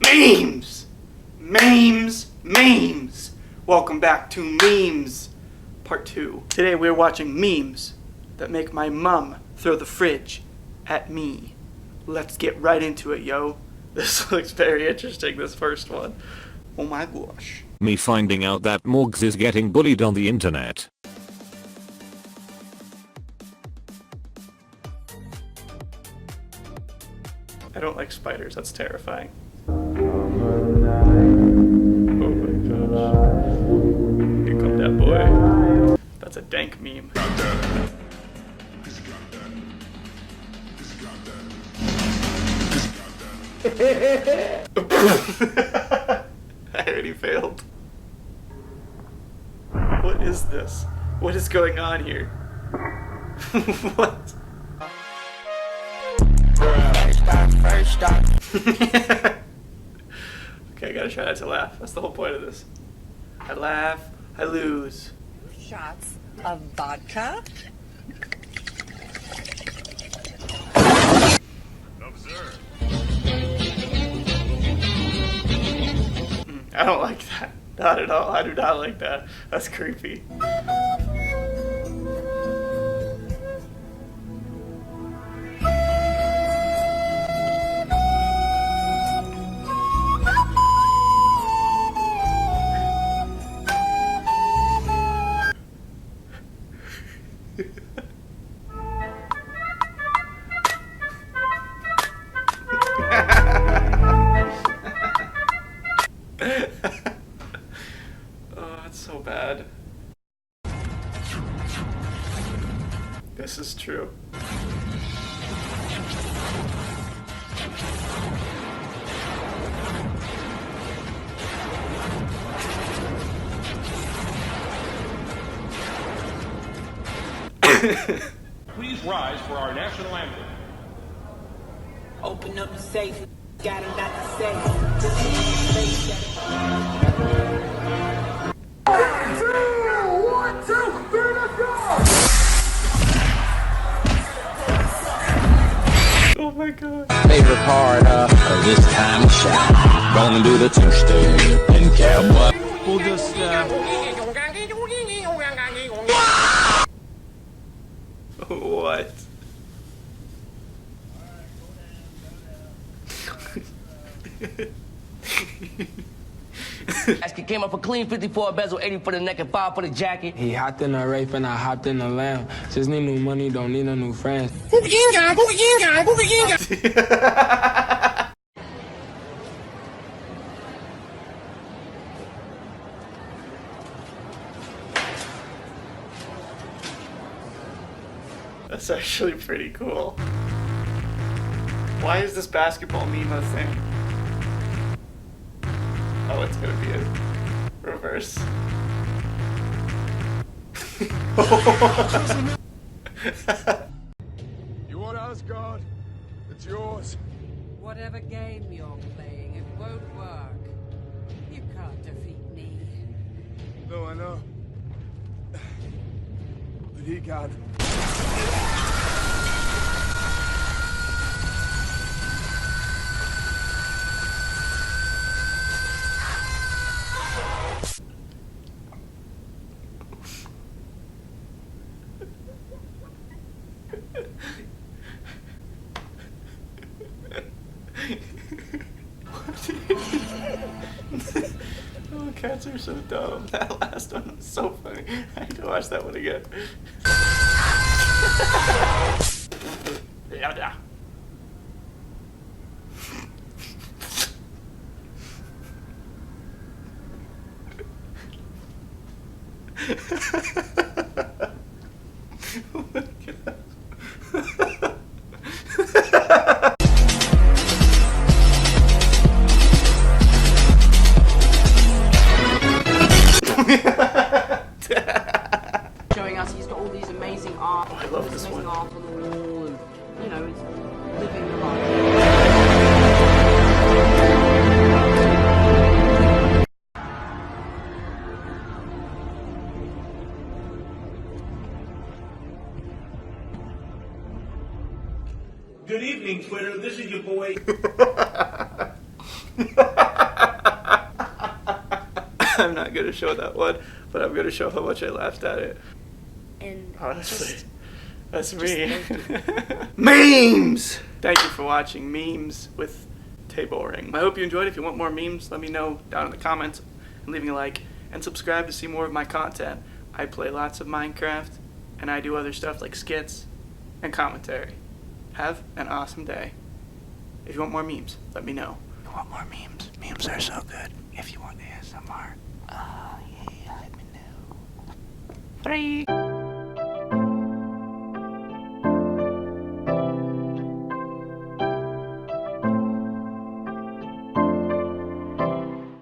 Memes! Memes! Memes! Welcome back to Memes Part 2. Today we're watching memes that make my mum throw the fridge at me. Let's get right into it, yo. This looks very interesting, this first one. Oh my gosh. Me finding out that Morgs is getting bullied on the internet. I don't like spiders, that's terrifying. Oh my gosh. Here come that boy. That's a dank meme. I already failed. What is this? What is going on here? What? First stop. Okay, I gotta try not to laugh. That's the whole point of this. I laugh, I lose. Shots of vodka. Observe. I don't like that. Not at all. I do not like that. That's creepy. Oh, it's so bad. This is true. Please rise for our national anthem. Open up the safe, got him not to say. Oh my god. Favorite part of this time of shot. Gonna do the two-step and cowboy. We'll just, What? Basket came up a clean 54 bezel, 80 for the neck and 5 for the jacket. he hopped in a Wraith and I hopped in a Lamb. Just need new money, don't need no new friends. That's actually pretty cool. Why is this basketball meme a thing? Oh, it's gonna be a reverse. You want Asgard? It's yours. Whatever game you're playing, it won't work. You can't defeat me. No, I know. But he can. Oh, cats are so dumb. That last one was so funny. I need to watch that one again. Oh my god. Showing us he's got all these amazing art. Oh, I love this amazing one. art on the wall, and you know, it's living the life. Good evening, Twitter. This is your boy. to show that one, but I'm going to show how much I laughed at it. And Honestly, just- that's me. Memes! Thank you for watching Memes with Taboring. I hope you enjoyed. If you want more memes, let me know down in the comments and leaving a like and subscribe to see more of my content. I play lots of Minecraft and I do other stuff like skits and commentary. Have an awesome day. If you want more memes, let me know. If you want more memes, memes are so good. If you want ASMR, yeah, let me know. Free.